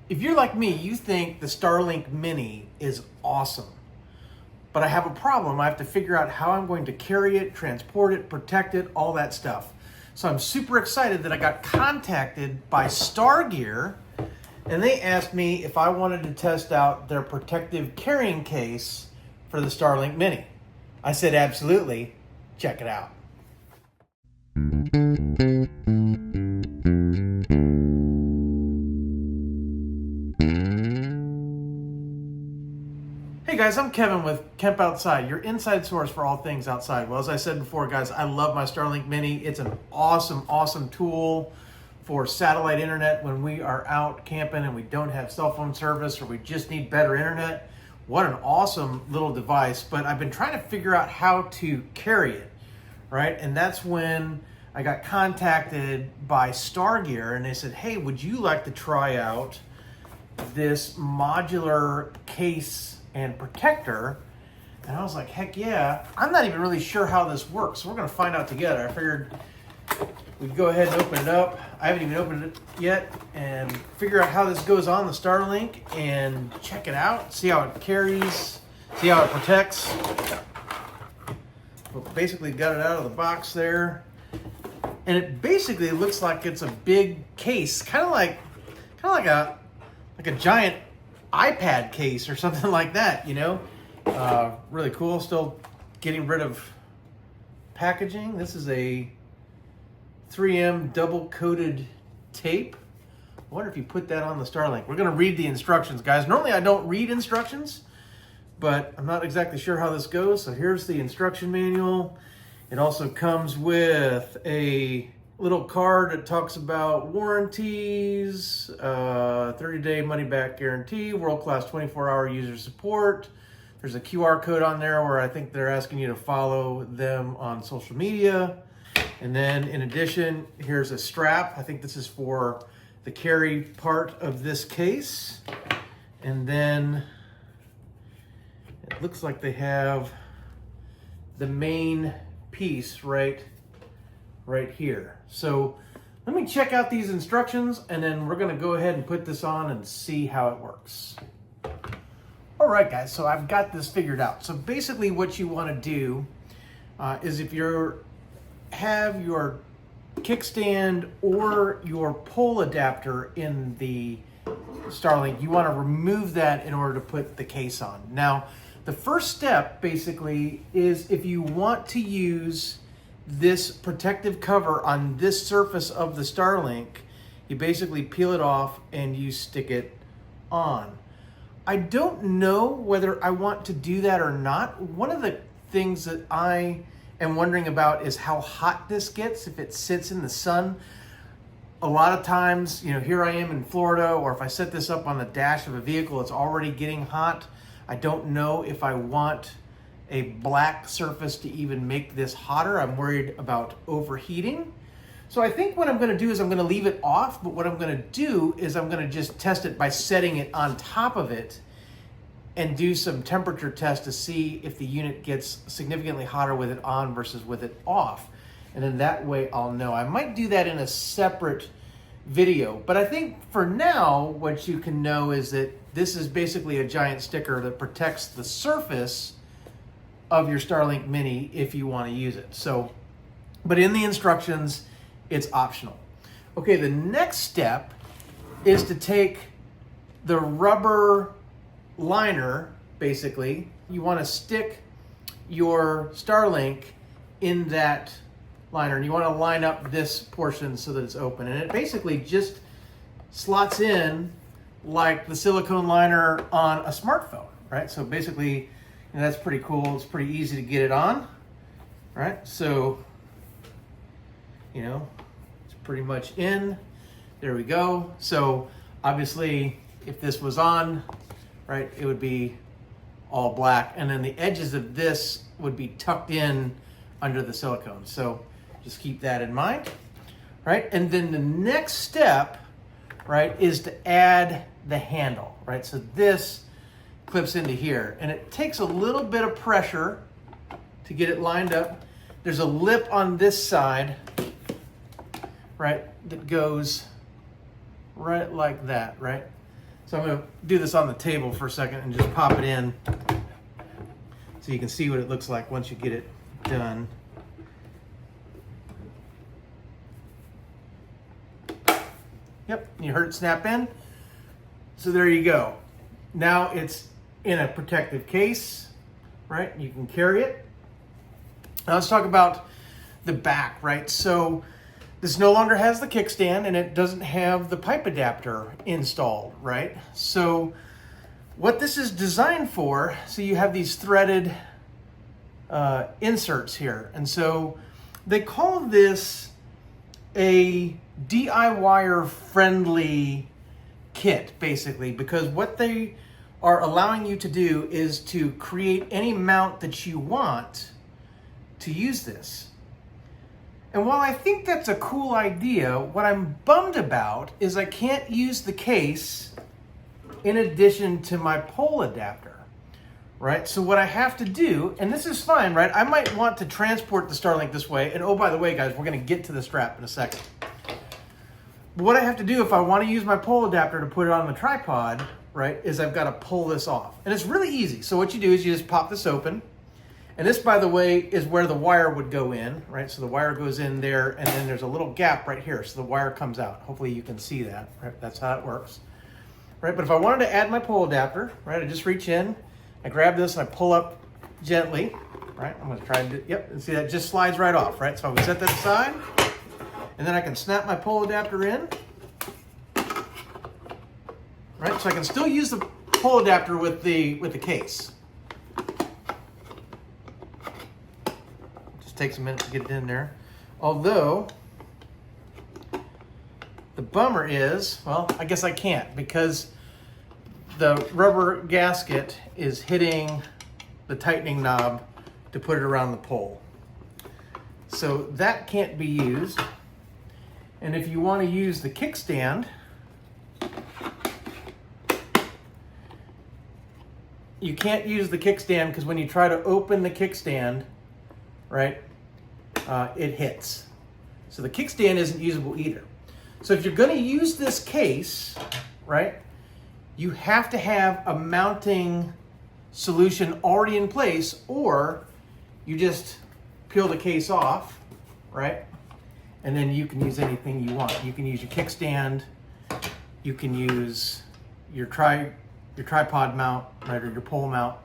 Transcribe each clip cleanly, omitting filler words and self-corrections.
If you're like me, you think the Starlink Mini is awesome. But I have a problem. I have to figure out how I'm going to carry it, transport it, protect it, all that stuff. So I'm super excited that I got contacted by StarGear, and they asked me if I wanted to test out their protective carrying case for the Starlink Mini. I said absolutely. Check it out. Hey guys, I'm Kevin with Kemp Outside, your inside source for all things outside. Well, as I said before, guys, I love my Starlink Mini. It's an awesome tool for satellite internet when we are out camping and we don't have cell phone service or we just need better internet. What an awesome little device, but I've been trying to figure out how to carry it, right? And that's when I got contacted by StarGear and they said, hey, would you like to try out this modular case and protector? And I was like, heck yeah. I'm not even really sure how this works, so we're gonna find out together. I figured we'd go ahead and open it up. I haven't even opened it yet, and figure out how this goes on the Starlink and check it out, see how it carries, see how it protects. But basically got it out of the box there. And it basically looks like it's a big case, kind of like a giant iPad case or something like that, you know? Really cool. Still getting rid of packaging. This is a 3M double coated tape. I wonder if you put that on the Starlink. We're gonna read the instructions, guys. Normally I don't read instructions, but I'm not exactly sure how this goes. So here's the instruction manual. It also comes with a little card that talks about warranties, 30-day money-back guarantee, world-class 24-hour user support. There's a QR code on there where I think they're asking you to follow them on social media. And then in addition, here's a strap. I think this is for the carry part of this case. And then it looks like they have the main piece right here. So let me check out these instructions and then we're gonna go ahead and put this on and see how it works. All right, guys, so I've got this figured out. So basically what you wanna do is if you have your kickstand or your pole adapter in the Starlink, you wanna remove that in order to put the case on. Now, the first step basically is if you want to use this protective cover on this surface of the Starlink, you basically peel it off and you stick it on. I don't know whether I want to do that or not. One of the things that I am wondering about is how hot this gets if it sits in the sun. A lot of times, you know, here I am in Florida, or if I set this up on the dash of a vehicle, it's already getting hot. I don't know if I want a black surface to even make this hotter. I'm worried about overheating. So I think what I'm gonna do is I'm gonna leave it off, but what I'm gonna do is I'm gonna just test it by setting it on top of it and do some temperature tests to see if the unit gets significantly hotter with it on versus with it off. And then that way I'll know. I might do that in a separate video, but I think for now, what you can know is that this is basically a giant sticker that protects the surface of your Starlink Mini if you want to use it. So, but in the instructions, it's optional. Okay, the next step is to take the rubber liner, basically. You want to stick your Starlink in that liner and you want to line up this portion so that it's open. And it basically just slots in like the silicone liner on a smartphone, right? So basically, and that's pretty cool. It's pretty easy to get it on, right? So, you know, it's pretty much in. There we go. So obviously, if this was on, right, it would be all black. And then the edges of this would be tucked in under the silicone. So just keep that in mind, right? And then the next step, right, is to add the handle, right? So this clips into here and it takes a little bit of pressure to get it lined up. There's a lip on this side, right, that goes right like that, right? So I'm going to do this on the table for a second and just pop it in so you can see what it looks like once you get it done. Yep, you heard it snap in. So there you go. Now it's in a protective case, right? You can carry it. Now let's talk about the back, right? So this no longer has the kickstand and it doesn't have the pipe adapter installed, right? So what this is designed for, so you have these threaded inserts here. And so they call this a DIY friendly kit, basically, because what they are allowing you to do is to create any mount that you want to use this. And while I think that's a cool idea, what I'm bummed about is I can't use the case in addition to my pole adapter, right? So what I have to do, and this is fine, right? I might want to transport the Starlink this way. And oh, by the way, guys, we're going to get to the strap in a second. But what I have to do if I want to use my pole adapter to put it on the tripod, right, is I've got to pull this off. And it's really easy. So what you do is you just pop this open. And this, by the way, is where the wire would go in, right? So the wire goes in there, and then there's a little gap right here, so the wire comes out. Hopefully you can see that, right? That's how it works, right? But if I wanted to add my pole adapter, right, I just reach in, I grab this, and I pull up gently, right? I'm gonna try and do, yep, and see that just slides right off, right? So I would set that aside, and then I can snap my pole adapter in, right? So I can still use the pole adapter with the case. Takes a minute to get it in there. Although, the bummer is, well, I guess I can't because the rubber gasket is hitting the tightening knob to put it around the pole. So that can't be used. And if you want to use the kickstand, you can't use the kickstand because when you try to open the kickstand, right, it hits. So the kickstand isn't usable either. So if you're going to use this case, right, you have to have a mounting solution already in place, or you just peel the case off, right, and then you can use anything you want. You can use your kickstand, you can use your tripod mount, right, or your pole mount,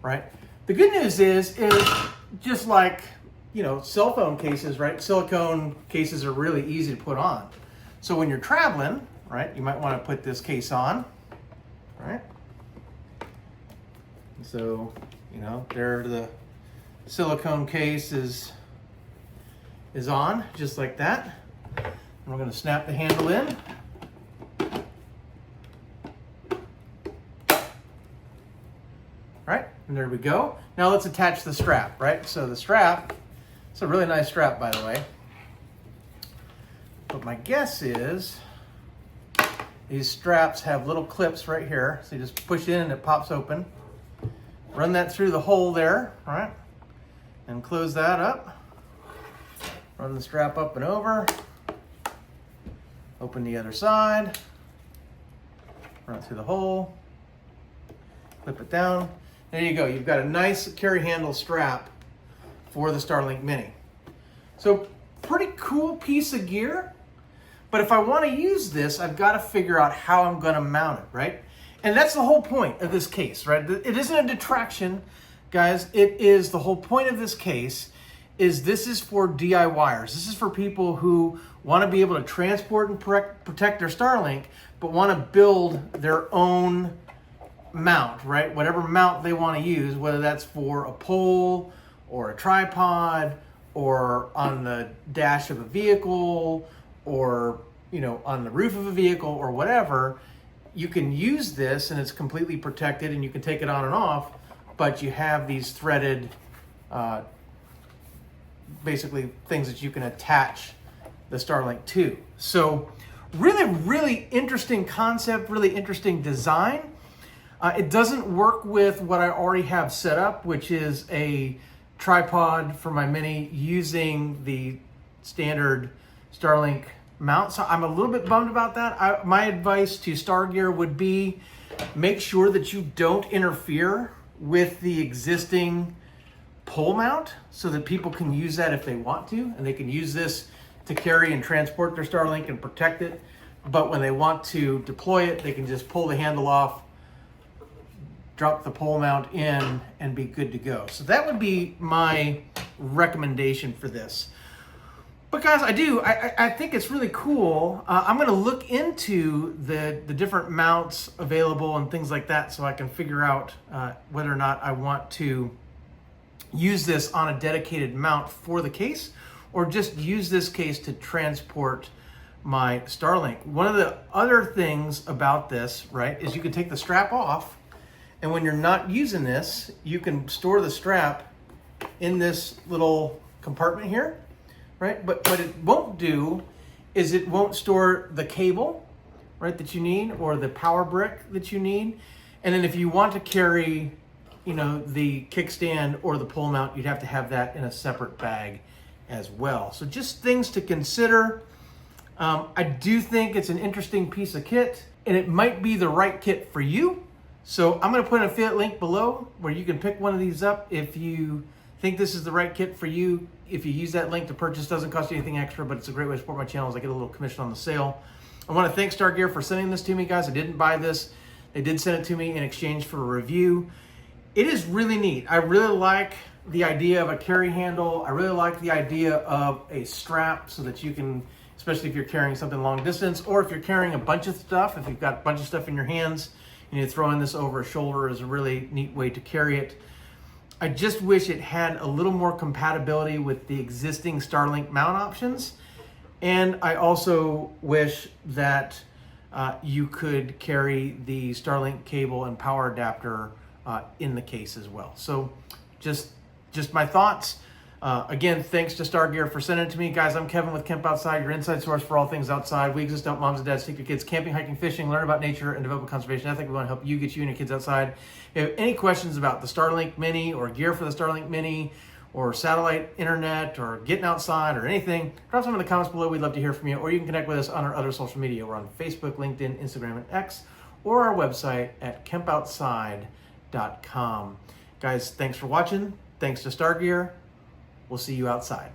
right. The good news is just like, you know, cell phone cases, right? Silicone cases are really easy to put on. So when you're traveling, right, you might want to put this case on, right? So, you know, there the silicone case is on, just like that. And we're going to snap the handle in. Right, and there we go. Now let's attach the strap, right? So the strap, it's a really nice strap, by the way. But my guess is these straps have little clips right here. So you just push in and it pops open. Run that through the hole there, all right? And close that up. Run the strap up and over. Open the other side. Run it through the hole. Clip it down. There you go. You've got a nice carry handle strap for the Starlink Mini. So pretty cool piece of gear. But if I want to use this, I've got to figure out how I'm going to mount it, right? And that's the whole point of this case, right? It isn't a detraction, guys. It is the whole point of this case is this is for DIYers. This is for people who want to be able to transport and protect their Starlink, but want to build their own mount, right? Whatever mount they want to use, whether that's for a pole or a tripod or on the dash of a vehicle or, you know, on the roof of a vehicle or whatever, you can use this and it's completely protected and you can take it on and off, but you have these threaded, basically things that you can attach the Starlink to. So really, really interesting concept, really interesting design. It doesn't work with what I already have set up, which is a tripod for my Mini using the standard Starlink mount. So I'm a little bit bummed about that. My advice to StarGear would be make sure that you don't interfere with the existing pole mount so that people can use that if they want to, and they can use this to carry and transport their Starlink and protect it. But when they want to deploy it, they can just pull the handle off, drop the pole mount in, and be good to go. So that would be my recommendation for this. But guys, I think it's really cool. I'm gonna look into the different mounts available and things like that so I can figure out whether or not I want to use this on a dedicated mount for the case, or just use this case to transport my Starlink. One of the other things about this, right, is you can take the strap off, and when you're not using this, you can store the strap in this little compartment here, right? But what it won't do is it won't store the cable, right, that you need, or the power brick that you need. And then if you want to carry, you know, the kickstand or the pole mount, you'd have to have that in a separate bag as well. So just things to consider. I do think it's an interesting piece of kit, and it might be the right kit for you. So I'm gonna put an affiliate link below where you can pick one of these up if you think this is the right kit for you. If you use that link to purchase, doesn't cost you anything extra, but it's a great way to support my channel as I get a little commission on the sale. I wanna thank StarGear for sending this to me, guys. I didn't buy this. They did send it to me in exchange for a review. It is really neat. I really like the idea of a carry handle. I really like the idea of a strap so that you can, especially if you're carrying something long distance, or if you're carrying a bunch of stuff, if you've got a bunch of stuff in your hands, and you're throwing this over a shoulder is a really neat way to carry it. I just wish it had a little more compatibility with the existing Starlink mount options. And I also wish that you could carry the Starlink cable and power adapter in the case as well. So just my thoughts. Again, thanks to StarGear for sending it to me. Guys, I'm Kevin with Camp Outside, your inside source for all things outside. We exist to help moms and dads take your kids camping, hiking, fishing, learn about nature, and develop a conservation ethic. We want to help you get you and your kids outside. If you have any questions about the Starlink Mini or gear for the Starlink Mini or satellite internet or getting outside or anything, drop some in the comments below. We'd love to hear from you. Or you can connect with us on our other social media. We're on Facebook, LinkedIn, Instagram, and X, or our website at campoutside.com. Guys, thanks for watching. Thanks to StarGear. We'll see you outside.